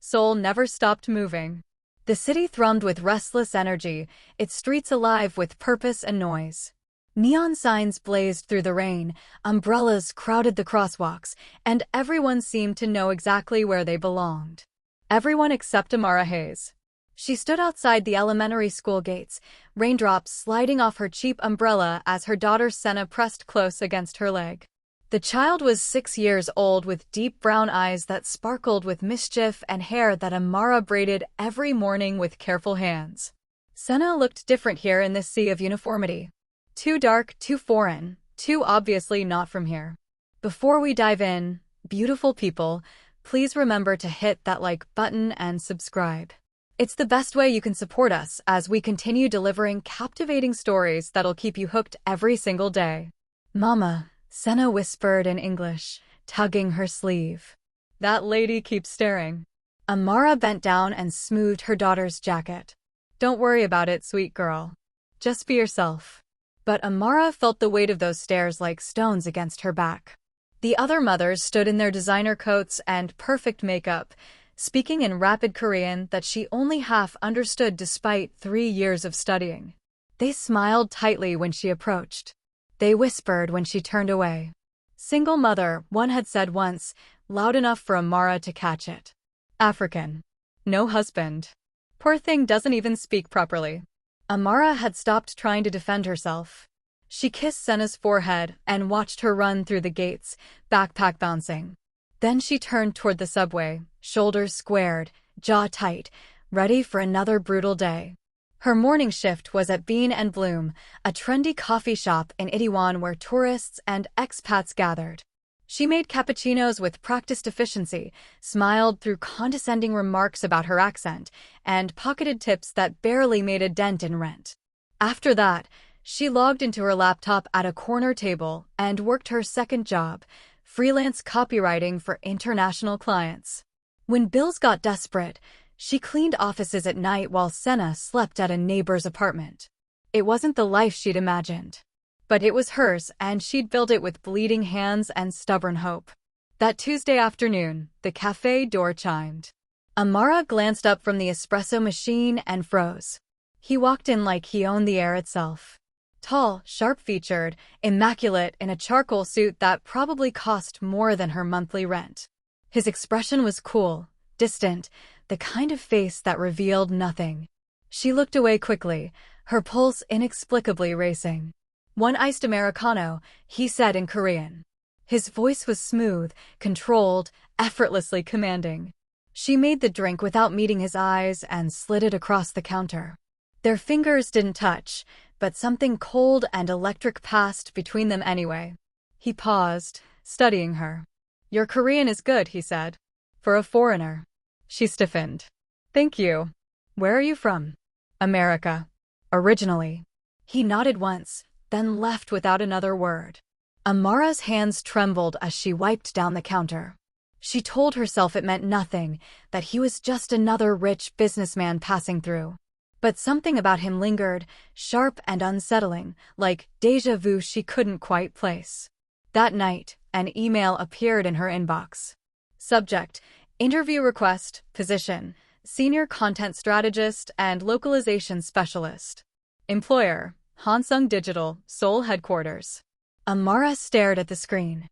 Seoul never stopped moving. The city thrummed with restless energy, its streets alive with purpose and noise. Neon signs blazed through the rain, umbrellas crowded the crosswalks, and everyone seemed to know exactly where they belonged. Everyone except Amara Hayes. She stood outside the elementary school gates, raindrops sliding off her cheap umbrella as her daughter Senna pressed close against her leg. The child was 6 years old with deep brown eyes that sparkled with mischief and hair that Amara braided every morning with careful hands. Senna looked different here in this sea of uniformity. Too dark, too foreign, too obviously not from here. Before we dive in, beautiful people, please remember to hit that like button and subscribe. It's the best way you can support us as we continue delivering captivating stories that'll keep you hooked every single day. Mama, Senna whispered in English, tugging her sleeve. That lady keeps staring. Amara bent down and smoothed her daughter's jacket. Don't worry about it, sweet girl. Just be yourself. But Amara felt the weight of those stares like stones against her back. The other mothers stood in their designer coats and perfect makeup, speaking in rapid Korean that she only half understood despite 3 years of studying. They smiled tightly when she approached. They whispered when she turned away. Single mother, one had said once, loud enough for Amara to catch it. African. No husband. Poor thing doesn't even speak properly. Amara had stopped trying to defend herself. She kissed Senna's forehead and watched her run through the gates, backpack bouncing. Then she turned toward the subway, shoulders squared, jaw tight, ready for another brutal day. Her morning shift was at Bean and Bloom, a trendy coffee shop in Itaewon where tourists and expats gathered. She made cappuccinos with practiced efficiency, smiled through condescending remarks about her accent, and pocketed tips that barely made a dent in rent. After that, she logged into her laptop at a corner table and worked her second job, freelance copywriting for international clients. When bills got desperate, she cleaned offices at night while Senna slept at a neighbor's apartment. It wasn't the life she'd imagined. But it was hers, and she'd built it with bleeding hands and stubborn hope. That Tuesday afternoon, the cafe door chimed. Amara glanced up from the espresso machine and froze. He walked in like he owned the air itself. Tall, sharp-featured, immaculate in a charcoal suit that probably cost more than her monthly rent. His expression was cool, distant, the kind of face that revealed nothing. She looked away quickly, her pulse inexplicably racing. "One iced Americano," he said in Korean. His voice was smooth, controlled, effortlessly commanding. She made the drink without meeting his eyes and slid it across the counter. Their fingers didn't touch, but something cold and electric passed between them anyway. He paused, studying her. "Your Korean is good," he said. "For a foreigner." She stiffened. "Thank you. Where are you from?" "America. Originally." He nodded once, then left without another word. Amara's hands trembled as she wiped down the counter. She told herself it meant nothing, that he was just another rich businessman passing through. But something about him lingered, sharp and unsettling, like déjà vu she couldn't quite place. That night, an email appeared in her inbox. Subject: Interview request, position, Senior Content Strategist and Localization Specialist. Employer: Hansung Digital, Seoul headquarters. Amara stared at the screen.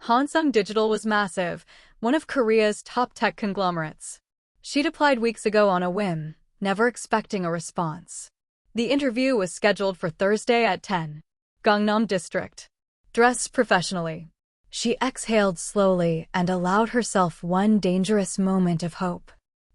Hansung Digital was massive, one of Korea's top tech conglomerates. She'd applied weeks ago on a whim, never expecting a response. The interview was scheduled for Thursday at 10. Gangnam District. Dress professionally. She exhaled slowly and allowed herself one dangerous moment of hope.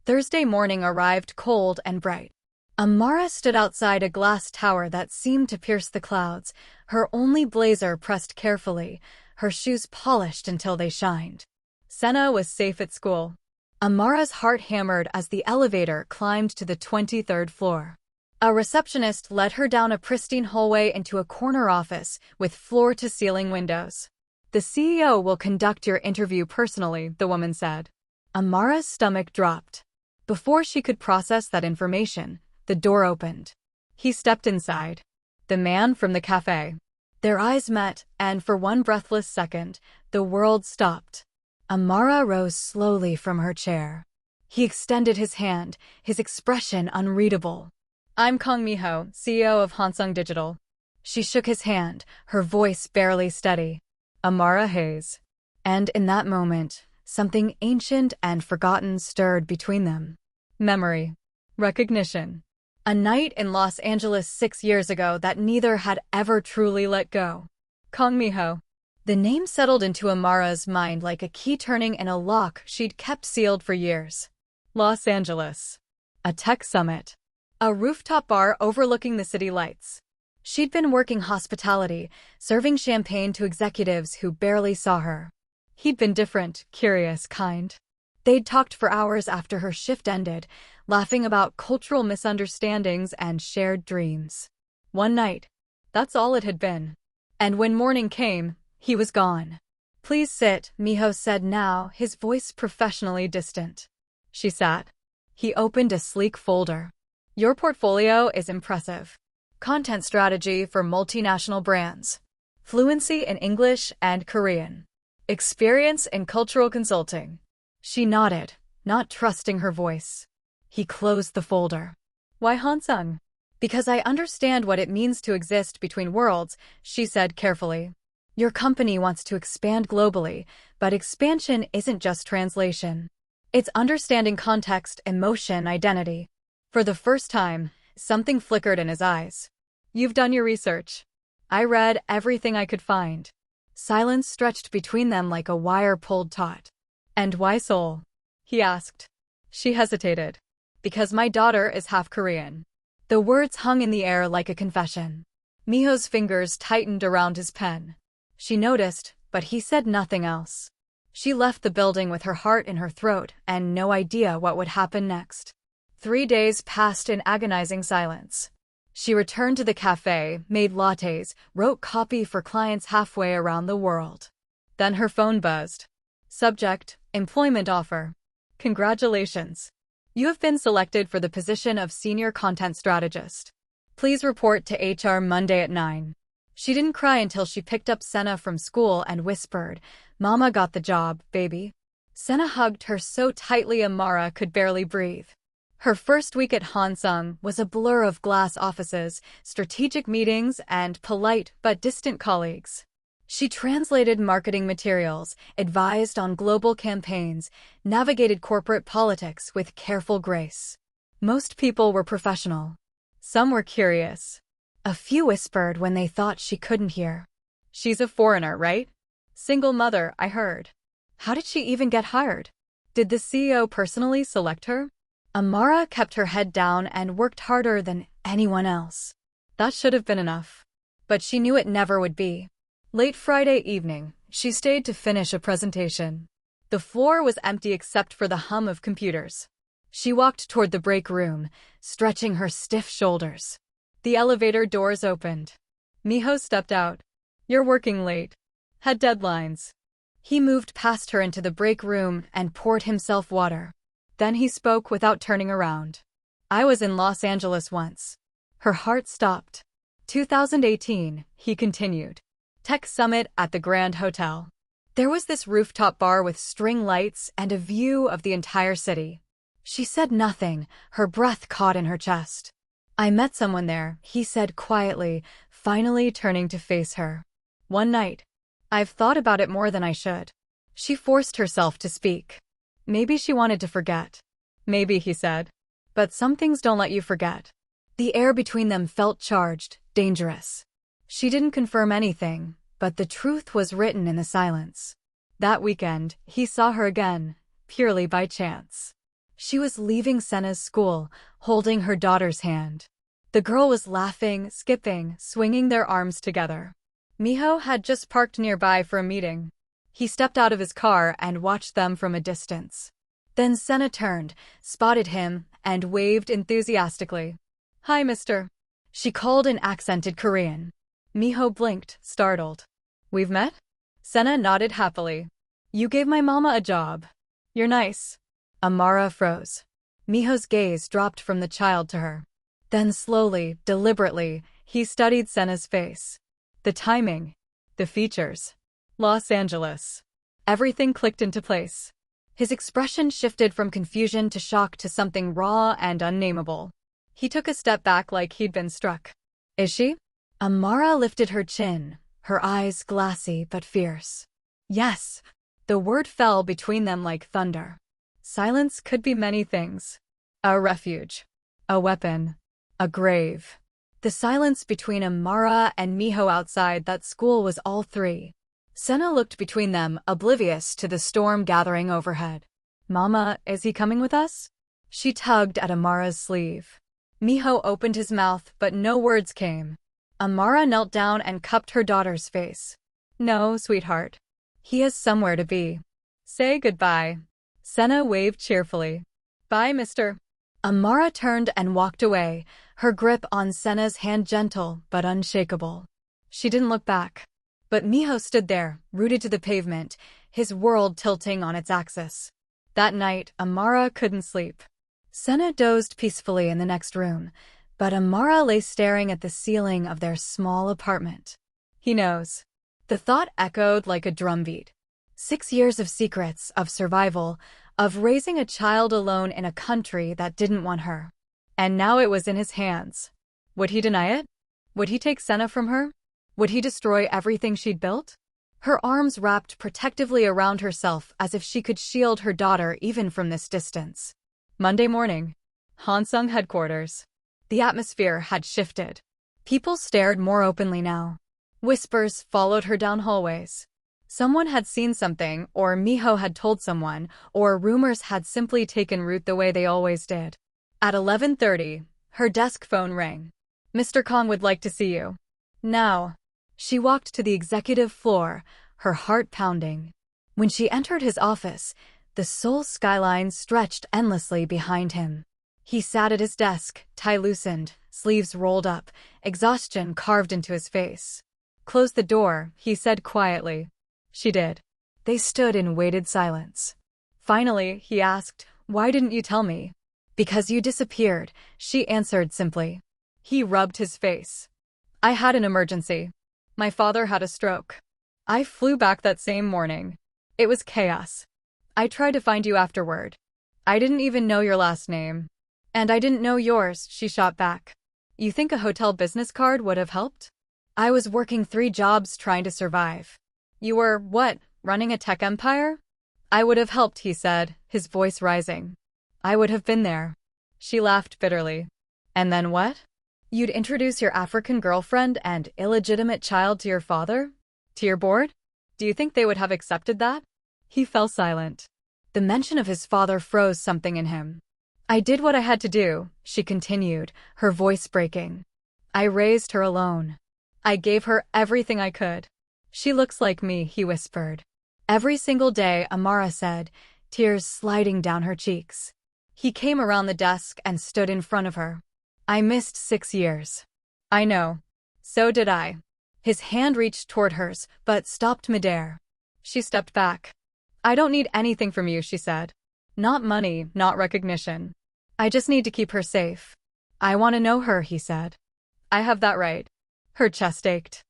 Thursday morning arrived cold and bright. Amara stood outside a glass tower that seemed to pierce the clouds, her only blazer pressed carefully, her shoes polished until they shined. Senna was safe at school. Amara's heart hammered as the elevator climbed to the 23rd floor. A receptionist led her down a pristine hallway into a corner office with floor-to-ceiling windows. "The CEO will conduct your interview personally," the woman said. Amara's stomach dropped. Before she could process that information, the door opened. He stepped inside. The man from the cafe. Their eyes met, and for one breathless second, the world stopped. Amara rose slowly from her chair. He extended his hand, his expression unreadable. I'm Kong Miho, CEO of Hansung Digital. She shook his hand, her voice barely steady. Amara Hayes. And in that moment, something ancient and forgotten stirred between them. Memory. Recognition. A night in Los Angeles 6 years ago that neither had ever truly let go. Kong Miho. The name settled into Amara's mind like a key turning in a lock she'd kept sealed for years. Los Angeles. A tech summit. A rooftop bar overlooking the city lights. She'd been working hospitality, serving champagne to executives who barely saw her. He'd been different, curious, kind. They'd talked for hours after her shift ended, laughing about cultural misunderstandings and shared dreams. One night. That's all it had been. And when morning came, he was gone. Please sit, Miho said now, his voice professionally distant. She sat. He opened a sleek folder. Your portfolio is impressive. Content strategy for multinational brands. Fluency in English and Korean. Experience in cultural consulting. She nodded, not trusting her voice. He closed the folder. Why Hansung? Because I understand what it means to exist between worlds, she said carefully. Your company wants to expand globally, but expansion isn't just translation. It's understanding context, emotion, identity. For the first time, something flickered in his eyes. You've done your research. I read everything I could find. Silence stretched between them like a wire pulled taut. And why Seoul? He asked. She hesitated. Because my daughter is half Korean. The words hung in the air like a confession. Miho's fingers tightened around his pen. She noticed, but he said nothing else. She left the building with her heart in her throat and no idea what would happen next. 3 days passed in agonizing silence. She returned to the cafe, made lattes, wrote copy for clients halfway around the world. Then her phone buzzed. Subject, employment offer. Congratulations. You have been selected for the position of Senior Content Strategist. Please report to HR Monday at 9. She didn't cry until she picked up Senna from school and whispered, Mama got the job, baby. Senna hugged her so tightly Amara could barely breathe. Her first week at Hansung was a blur of glass offices, strategic meetings, and polite but distant colleagues. She translated marketing materials, advised on global campaigns, navigated corporate politics with careful grace. Most people were professional. Some were curious. A few whispered when they thought she couldn't hear. She's a foreigner, right? Single mother, I heard. How did she even get hired? Did the CEO personally select her? Amara kept her head down and worked harder than anyone else. That should have been enough. But she knew it never would be. Late Friday evening, she stayed to finish a presentation. The floor was empty except for the hum of computers. She walked toward the break room, stretching her stiff shoulders. The elevator doors opened. Miho stepped out. You're working late. Had deadlines. He moved past her into the break room and poured himself water. Then he spoke without turning around. I was in Los Angeles once. Her heart stopped. 2018, he continued. Tech Summit at the Grand Hotel. There was this rooftop bar with string lights and a view of the entire city. She said nothing, her breath caught in her chest. I met someone there, he said quietly, finally turning to face her. One night. I've thought about it more than I should. She forced herself to speak. Maybe she wanted to forget. Maybe, he said. But some things don't let you forget. The air between them felt charged, dangerous. She didn't confirm anything, but the truth was written in the silence. That weekend, he saw her again, purely by chance. She was leaving Senna's school, holding her daughter's hand. The girl was laughing, skipping, swinging their arms together. Miho had just parked nearby for a meeting. He stepped out of his car and watched them from a distance. Then Senna turned, spotted him, and waved enthusiastically. Hi, mister. She called in accented Korean. Miho blinked, startled. We've met? Senna nodded happily. You gave my mama a job. You're nice. Amara froze. Miho's gaze dropped from the child to her. Then slowly, deliberately, he studied Senna's face. The timing. The features. Los Angeles. Everything clicked into place. His expression shifted from confusion to shock to something raw and unnameable. He took a step back like he'd been struck. Is she? Amara lifted her chin, her eyes glassy but fierce. Yes. The word fell between them like thunder. Silence could be many things. A refuge. A weapon. A grave. The silence between Amara and Miho outside that school was all three. Senna looked between them, oblivious to the storm gathering overhead. Mama, is he coming with us? She tugged at Amara's sleeve. Miho opened his mouth, but no words came. Amara knelt down and cupped her daughter's face. No, sweetheart. He has somewhere to be. Say goodbye. Senna waved cheerfully. Bye, mister. Amara turned and walked away, her grip on Senna's hand gentle but unshakable. She didn't look back. But Miho stood there, rooted to the pavement, his world tilting on its axis. That night, Amara couldn't sleep. Senna dozed peacefully in the next room, but Amara lay staring at the ceiling of their small apartment. He knows. The thought echoed like a drumbeat. 6 years of secrets, of survival, of raising a child alone in a country that didn't want her. And now it was in his hands. Would he deny it? Would he take Senna from her? Would he destroy everything she'd built? Her arms wrapped protectively around herself as if she could shield her daughter even from this distance. Monday morning. Hansung headquarters. The atmosphere had shifted. People stared more openly now. Whispers followed her down hallways. Someone had seen something, or Miho had told someone, or rumors had simply taken root the way they always did. At 11:30, her desk phone rang. Mr. Kong would like to see you. Now. She walked to the executive floor, her heart pounding. When she entered his office, the Seoul skyline stretched endlessly behind him. He sat at his desk, tie loosened, sleeves rolled up, exhaustion carved into his face. Close the door, he said quietly. She did. They stood in weighted silence. Finally, he asked, "Why didn't you tell me?" "Because you disappeared," she answered simply. He rubbed his face. "I had an emergency. My father had a stroke. I flew back that same morning. It was chaos. I tried to find you afterward. I didn't even know your last name. And I didn't know yours," she shot back. "You think a hotel business card would have helped?" "I was working 3 jobs trying to survive." "You were, what, running a tech empire?" "I would have helped," he said, his voice rising. "I would have been there." She laughed bitterly. "And then what? You'd introduce your African girlfriend and illegitimate child to your father? To your board? Do you think they would have accepted that?" He fell silent. The mention of his father froze something in him. "I did what I had to do," she continued, her voice breaking. "I raised her alone. I gave her everything I could." "She looks like me," he whispered. "Every single day," Amara said, tears sliding down her cheeks. He came around the desk and stood in front of her. "I missed 6 years." "I know. So did I." His hand reached toward hers, but stopped midair. She stepped back. "I don't need anything from you," she said. "Not money, not recognition. I just need to keep her safe." "I want to know her," he said. "I have that right." Her chest ached.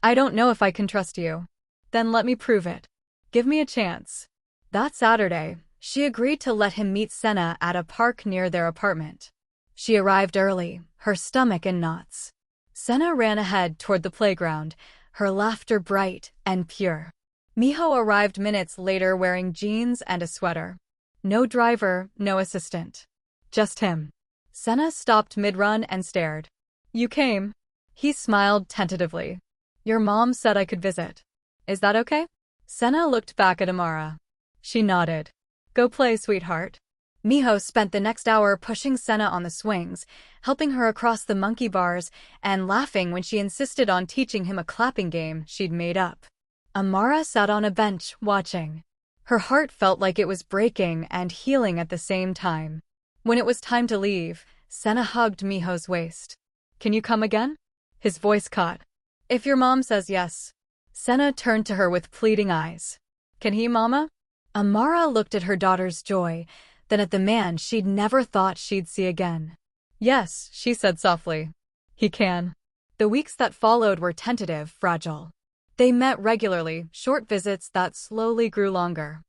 "I don't know if I can trust you." "Then let me prove it. Give me a chance." That Saturday, she agreed to let him meet Senna at a park near their apartment. She arrived early, her stomach in knots. Senna ran ahead toward the playground, her laughter bright and pure. Miho arrived minutes later wearing jeans and a sweater. No driver, no assistant. Just him. Senna stopped mid-run and stared. "You came." He smiled tentatively. "Your mom said I could visit. Is that okay?" Senna looked back at Amara. She nodded. "Go play, sweetheart." Miho spent the next hour pushing Senna on the swings, helping her across the monkey bars, and laughing when she insisted on teaching him a clapping game she'd made up. Amara sat on a bench, watching. Her heart felt like it was breaking and healing at the same time. When it was time to leave, Senna hugged Miho's waist. "Can you come again?" His voice caught. "If your mom says yes." Senna turned to her with pleading eyes. "Can he, Mama?" Amara looked at her daughter's joy, then at the man she'd never thought she'd see again. "Yes," she said softly. "He can." The weeks that followed were tentative, fragile. They met regularly, short visits that slowly grew longer.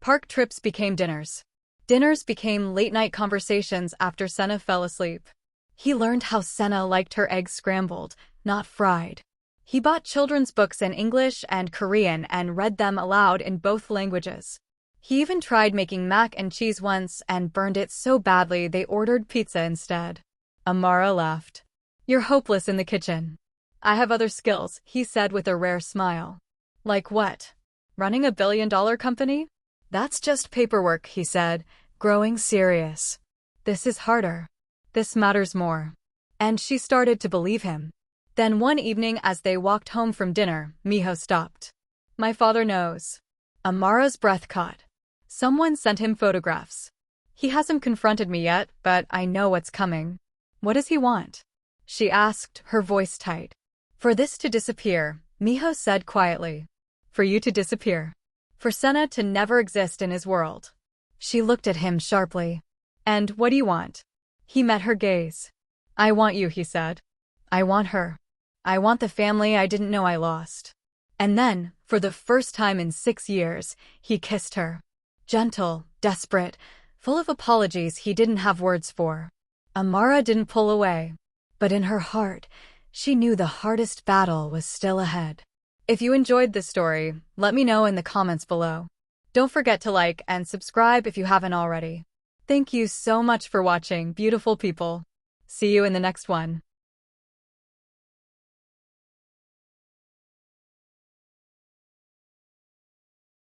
Park trips became dinners. Dinners became late-night conversations after Senna fell asleep. He learned how Senna liked her eggs scrambled, not fried. He bought children's books in English and Korean and read them aloud in both languages. He even tried making mac and cheese once and burned it so badly they ordered pizza instead. Amara laughed. "You're hopeless in the kitchen." "I have other skills," he said with a rare smile. "Like what? Running a billion-dollar company?" "That's just paperwork," he said, growing serious. "This is harder. This matters more." And she started to believe him. Then one evening as they walked home from dinner, Miho stopped. "My father knows." Amara's breath caught. Someone sent him photographs. "He hasn't confronted me yet, but I know what's coming." "What does he want?" she asked, her voice tight. "For this to disappear," Miho said quietly. "For you to disappear. For Senna to never exist in his world." She looked at him sharply. "And what do you want?" He met her gaze. "I want you," he said. "I want her. I want the family I didn't know I lost." And then, for the first time in 6 years, he kissed her. Gentle, desperate, full of apologies he didn't have words for. Amara didn't pull away. But in her heart, she knew the hardest battle was still ahead. If you enjoyed this story, let me know in the comments below. Don't forget to like and subscribe if you haven't already. Thank you so much for watching, beautiful people. See you in the next one.